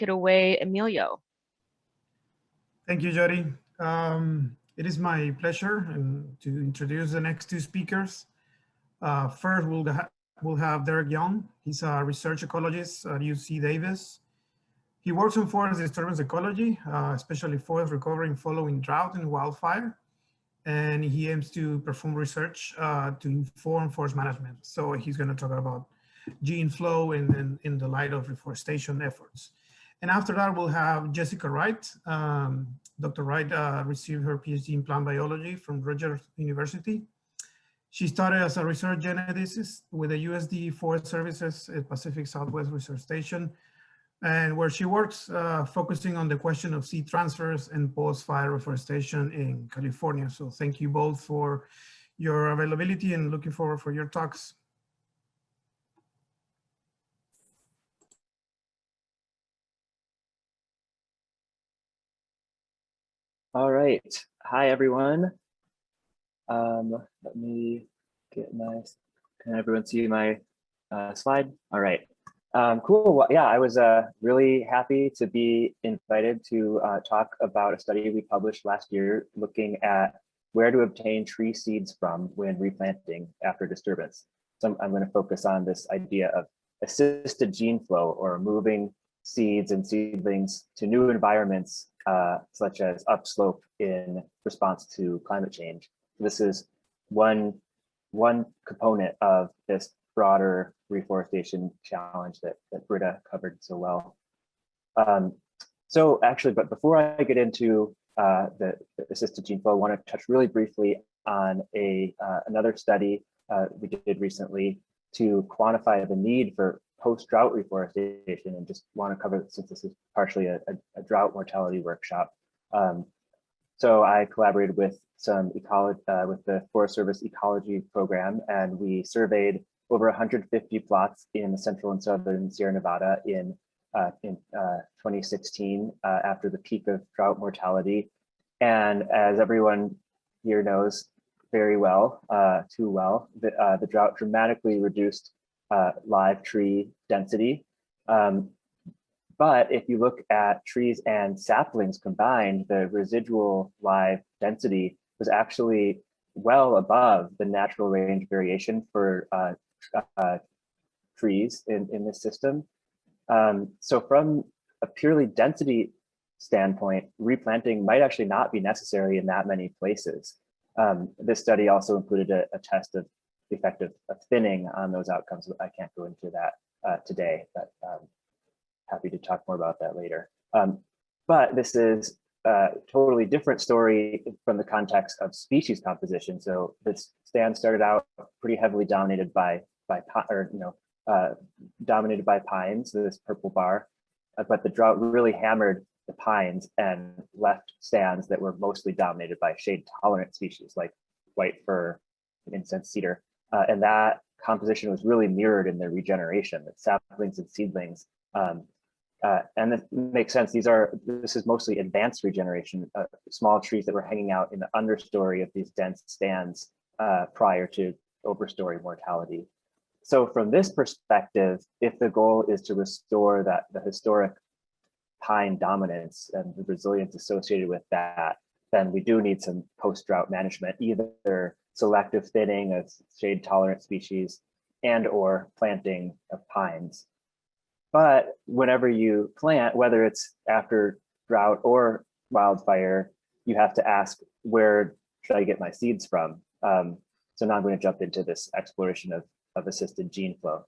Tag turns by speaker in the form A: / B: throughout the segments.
A: it away, Emilio.
B: Thank you, Jody. It is my pleasure to introduce the next two speakers. First, we'll have Derek Young. He's a research ecologist at UC Davis. He works on forest disturbance ecology, especially forest recovery following drought and wildfire. And he aims to perform research to inform forest management. So he's going to talk about gene flow in the light of reforestation efforts. And after that, we'll have Jessica Wright. Dr. Wright received her PhD in plant biology from Rutgers University. She started as a research geneticist with the USD Forest Services at Pacific Southwest Research Station, and where she works focusing on the question of seed transfers and post-fire reforestation in California. So thank you both for your availability and looking forward for your talks.
C: All right. Hi, everyone. Let me get my, can everyone see my slide? All right. Cool. Well, yeah, I was really happy to be invited to talk about a study we published last year looking at where to obtain tree seeds from when replanting after disturbance. So I'm going to focus on this idea of assisted gene flow, or moving seeds and seedlings to new environments, such as upslope in response to climate change. This is one component of this broader reforestation challenge that Britta covered so well. So actually, but before I get into the assisted gene flow, I want to touch really briefly on another study we did recently to quantify the need for post-drought reforestation, and just want to cover, since this is partially a drought mortality workshop. So I collaborated with some with the Forest Service ecology program, and we surveyed over 150 plots in the central and southern Sierra Nevada in 2016 after the peak of drought mortality. And as everyone here knows very well, too well, the drought dramatically reduced live tree density. But if you look at trees and saplings combined, the residual live density was actually well above the natural range variation for trees in this system. So from a purely density standpoint, replanting might actually not be necessary in that many places. This study also included a test of the effect of thinning on those outcomes. I can't go into that today, but happy to talk more about that later. But this is a totally different story from the context of species composition. So this stand started out pretty heavily dominated by pines, this purple bar, but the drought really hammered the pines and left stands that were mostly dominated by shade-tolerant species like white fir and incense cedar. And that composition was really mirrored in their regeneration, that saplings and seedlings. And this makes sense. This is mostly advanced regeneration, small trees that were hanging out in the understory of these dense stands prior to overstory mortality. So from this perspective, if the goal is to restore the historic pine dominance and the resilience associated with that, then we do need some post-drought management, either selective thinning of shade-tolerant species and or planting of pines. But whenever you plant, whether it's after drought or wildfire, you have to ask, where should I get my seeds from? So now I'm going to jump into this exploration of assisted gene flow.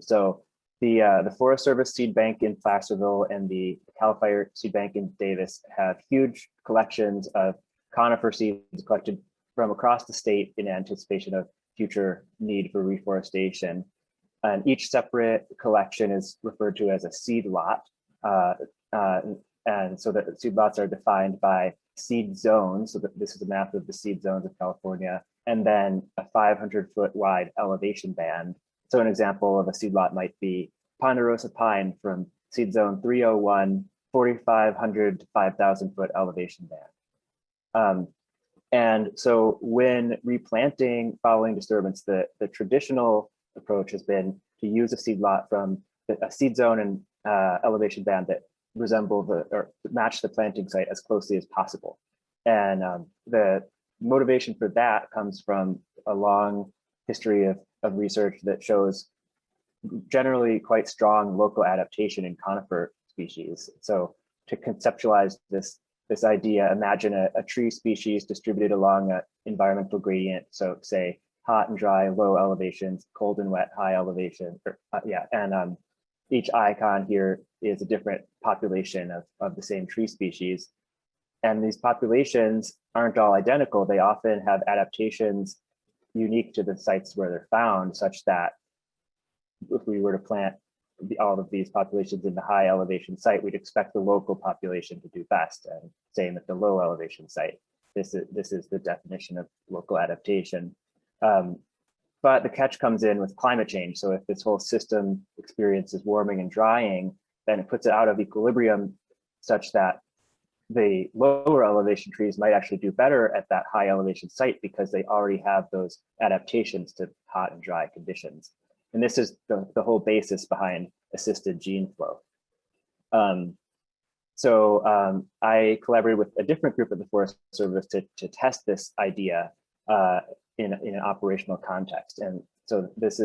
C: So the Forest Service Seed Bank in Placerville and the Cal Fire Seed Bank in Davis have huge collections of conifer seeds collected from across the state in anticipation of future need for reforestation. And each separate collection is referred to as a seed lot. And so the seed lots are defined by seed zones. So this is a map of the seed zones of California, and then a 500-foot wide elevation band. So an example of a seed lot might be ponderosa pine from seed zone 301, 4,500 to 5,000 foot elevation band. And so when replanting following disturbance, the traditional approach has been to use a seed lot from a seed zone elevation band that resemble or match the planting site as closely as possible. And the motivation for that comes from a long history of research that shows generally quite strong local adaptation in conifer species. So to conceptualize this idea, imagine a tree species distributed along an environmental gradient. So say hot and dry, low elevations, cold and wet, high elevation, and each icon here is a different population of the same tree species. And these populations aren't all identical. They often have adaptations unique to the sites where they're found, such that if we were to plant all of these populations in the high elevation site, we'd expect the local population to do best. And same at the low elevation site. This is the definition of local adaptation. But the catch comes in with climate change. So if this whole system experiences warming and drying, then it puts it out of equilibrium such that the lower elevation trees might actually do better at that high elevation site because they already have those adaptations to hot and dry conditions. And this is the whole basis behind assisted gene flow. I collaborated with a different group at the Forest Service to test this idea in an operational context. And so this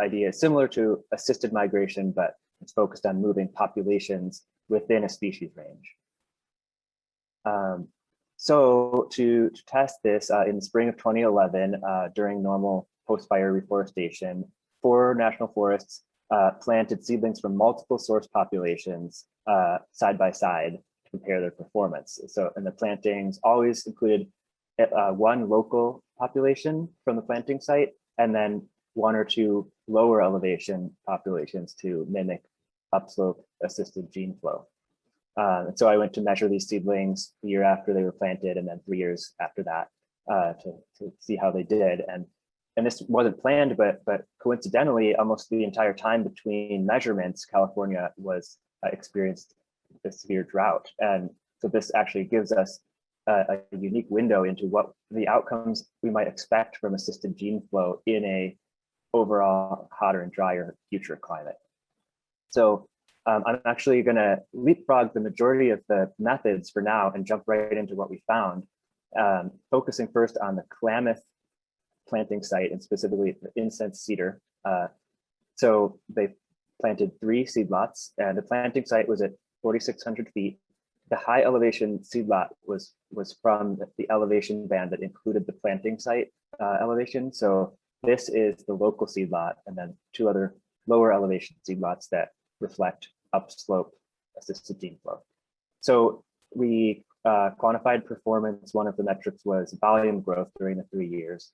C: idea is similar to assisted migration, but it's focused on moving populations within a species range. So to test this in the spring of 2011, during normal post-fire reforestation, 4 national forests planted seedlings from multiple source populations side by side to compare their performance. So, and the plantings always included one local population from the planting site, and then 1 or 2 lower elevation populations to mimic upslope assisted gene flow. And so I went to measure these seedlings the year after they were planted, and then 3 years after that to see how they did. And this wasn't planned, but coincidentally, almost the entire time between measurements, California was experienced a severe drought. And so this actually gives us a unique window into what the outcomes we might expect from assisted gene flow in a overall hotter and drier future climate. So I'm actually going to leapfrog the majority of the methods for now and jump right into what we found, focusing first on the Klamath planting site and specifically the incense cedar. So they planted 3 seed lots, and the planting site was at 4,600 feet. The high elevation seed lot was from the elevation band that included the planting site elevation. So this is the local seed lot, and then 2 other lower elevation seed lots that reflect upslope assisted gene flow. So we quantified performance. One of the metrics was volume growth during the 3 years.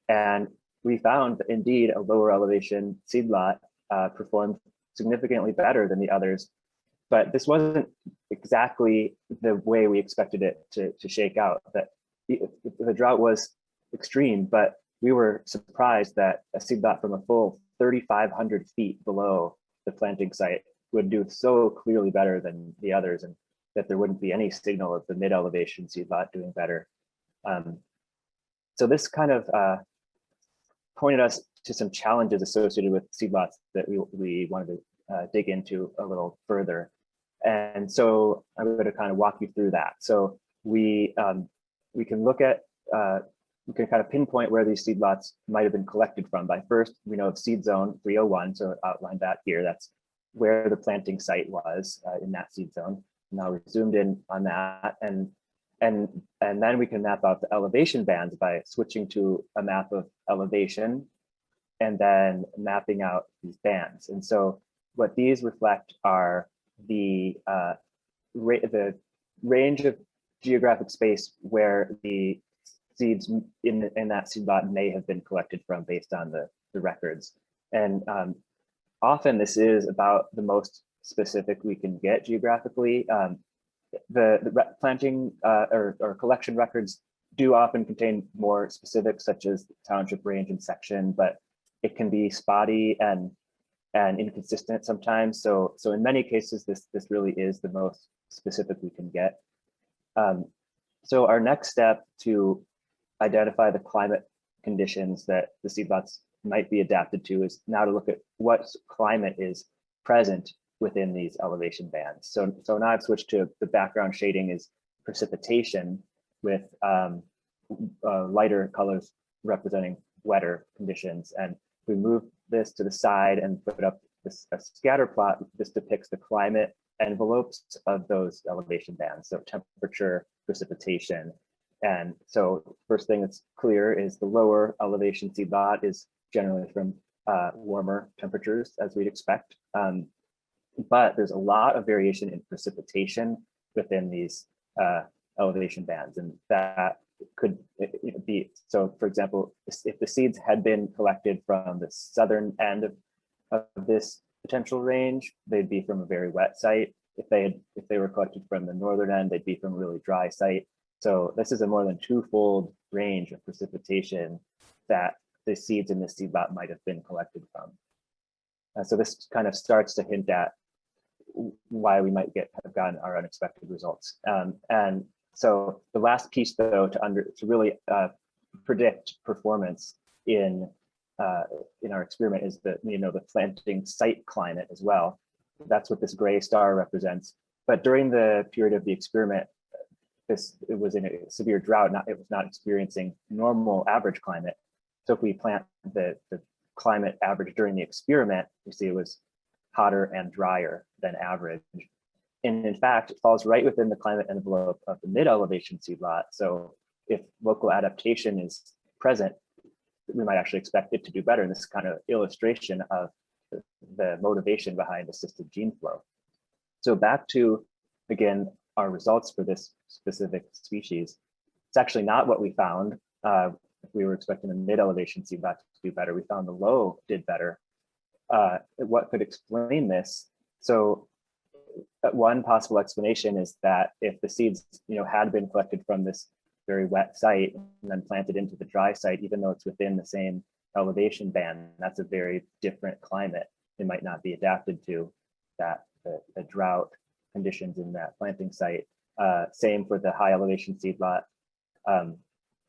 C: And we found that indeed a lower elevation seed lot performed significantly better than the others. But this wasn't exactly the way we expected it to shake out. That the drought was extreme, but we were surprised that a seed lot from a full 3,500 feet below the planting site would do so clearly better than the others, and that there wouldn't be any signal of the mid-elevation seed lot doing better. So this kind of pointed us to some challenges associated with seed lots that we wanted to dig into a little further. And so I'm going to kind of walk you through that. So we can look at, we can kind of pinpoint where these seed lots might have been collected from. By first, we know of seed zone 301, so outline that here. That's where the planting site was in that seed zone. Now we zoomed in on that, and then we can map out the elevation bands by switching to a map of elevation and then mapping out these bands. And so what these reflect are the range of geographic space where the seeds in that seed lot may have been collected from based on the records. And often this is about the most specific we can get geographically. The planting or collection records do often contain more specifics, such as township range and section, but it can be spotty and inconsistent sometimes. So in many cases, this really is the most specific we can get. So our next step to identify the climate conditions that the seed lots might be adapted to is now to look at what climate is present within these elevation bands. So now I've switched to the background shading is precipitation with lighter colors representing wetter conditions. And we move this to the side and put up this a scatter plot. This depicts the climate envelopes of those elevation bands, so temperature, precipitation. And so first thing that's clear is the lower elevation seed lot is generally from warmer temperatures, as we'd expect. But there's a lot of variation in precipitation within these elevation bands, and that could be, so for example, if the seeds had been collected from the southern end of this potential range, they'd be from a very wet site. If they were collected from the northern end, they'd be from a really dry site. So this is a more than twofold range of precipitation that the seeds in this seed lot might have been collected from. So this kind of starts to hint at why we might have gotten our unexpected results. And so the last piece, though, to really predict performance in our experiment is the planting site climate as well. That's what this gray star represents. But during the period of the experiment, it was in a severe drought. It was not experiencing normal average climate. So if we plant the climate average during the experiment, you see it was hotter and drier than average. And in fact, it falls right within the climate envelope of the mid-elevation seed lot. So if local adaptation is present, we might actually expect it to do better. And this is kind of illustration of the motivation behind assisted gene flow. So back to, again, our results for this specific species. It's actually not what we found. We were expecting the mid-elevation seed lot to do better. We found the low did better. What could explain this? So one possible explanation is that if the seeds had been collected from this very wet site and then planted into the dry site, even though it's within the same elevation band, that's a very different climate. It might not be adapted to the drought conditions in that planting site. Same for the high elevation seed lot.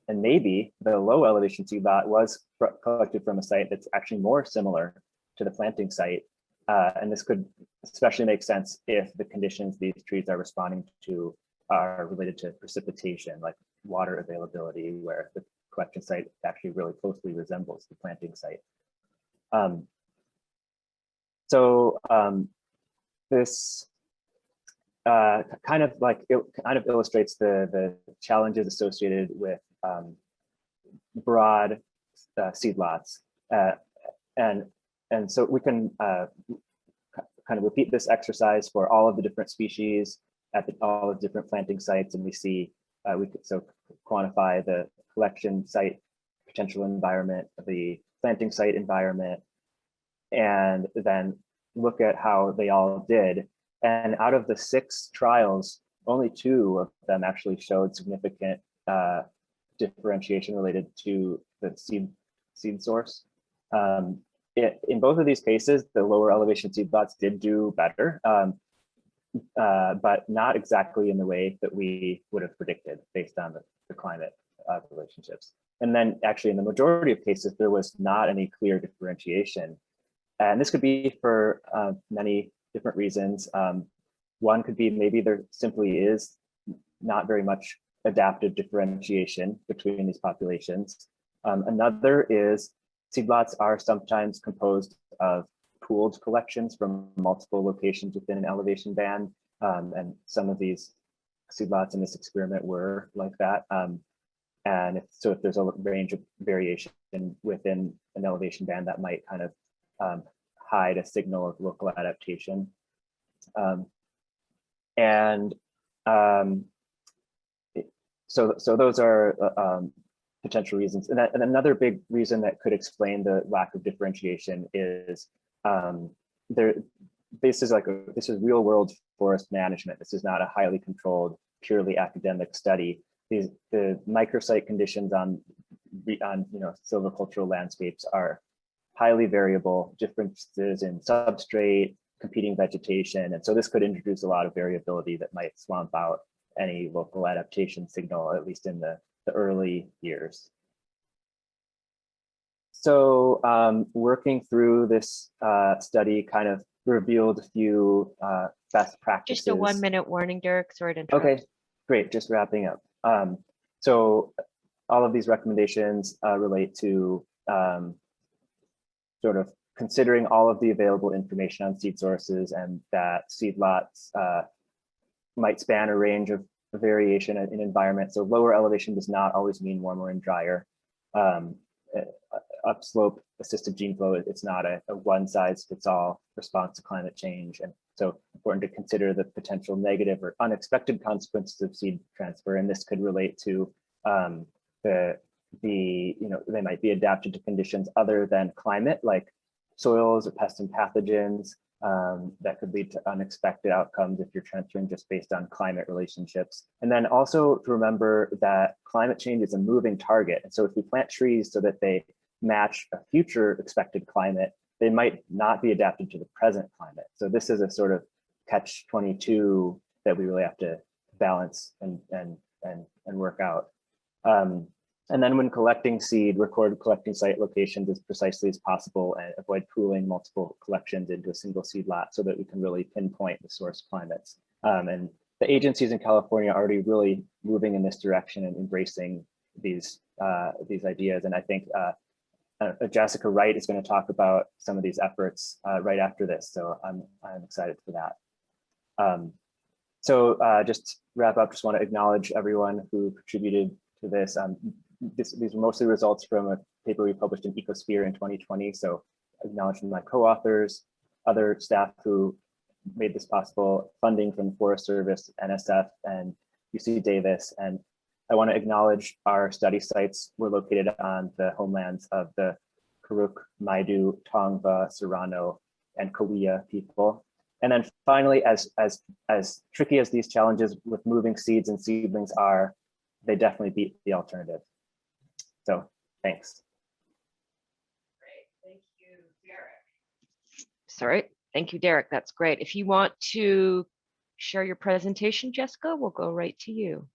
C: And maybe the low elevation seed lot was collected from a site that's actually more similar to the planting site. And this could especially make sense if the conditions these trees are responding to are related to precipitation, like water availability, where the collection site actually really closely resembles the planting site. This kind of illustrates the challenges associated with broad seed lots, and so we can kind of repeat this exercise for all of the different species at all of the different planting sites, and we see we could quantify the collection site potential environment, the planting site environment, and then look at how they all did. And out of the 6 trials, only 2 of them actually showed significant differentiation related to the seed source. In both of these cases, the lower elevation seed lots did do better, but not exactly in the way that we would have predicted based on the climate relationships. And then actually in the majority of cases, there was not any clear differentiation. And this could be for many different reasons. One could be maybe there simply is not very much adaptive differentiation between these populations. Another is seed lots are sometimes composed of pooled collections from multiple locations within an elevation band. And some of these seed lots in this experiment were like that. And if there's a range of variation within an elevation band, that might kind of hide a signal of local adaptation. So those are potential reasons. And another big reason that could explain the lack of differentiation is this is real world forest management. This is not a highly controlled, purely academic study. The microsite conditions on silvicultural landscapes are highly variable, differences in substrate, competing vegetation. And so this could introduce a lot of variability that might swamp out any local adaptation signal, at least in the early years. So working through this study kind of revealed a few best practices.
A: Just a 1 minute warning, Derek. Sorry to interrupt.
C: Okay, great. Just wrapping up. So all of these recommendations relate to sort of considering all of the available information on seed sources, and that seed lots might span a range of variation in environment. So lower elevation does not always mean warmer and drier. Upslope assisted gene flow, it's not a one size fits all response to climate change. And so important to consider the potential negative or unexpected consequences of seed transfer. And this could relate to they might be adapted to conditions other than climate, like soils or pests and pathogens, that could lead to unexpected outcomes if you're transferring just based on climate relationships. And then also to remember that climate change is a moving target. And so if we plant trees so that they match a future expected climate, they might not be adapted to the present climate. So this is a sort of catch-22 that we really have to balance and work out. And then when collecting seed, record collecting site locations as precisely as possible and avoid pooling multiple collections into a single seed lot so that we can really pinpoint the source climates. And the agencies in California are already really moving in this direction and embracing these ideas. And I think Jessica Wright is going to talk about some of these efforts right after this. So I'm excited for that. So just to wrap up, just want to acknowledge everyone who contributed to this. These are mostly results from a paper we published in Ecosphere in 2020. So acknowledging my co-authors, other staff who made this possible, funding from the Forest Service, NSF, and UC Davis. And I want to acknowledge our study sites were located on the homelands of the Karuk, Maidu, Tongva, Serrano, and Cahuilla people. And then finally, as tricky as these challenges with moving seeds and seedlings are, they definitely beat the alternative. So thanks.
A: Great, thank you, Derek. Sorry, thank you, Derek. That's great. If you want to share your presentation, Jessica, we'll go right to you.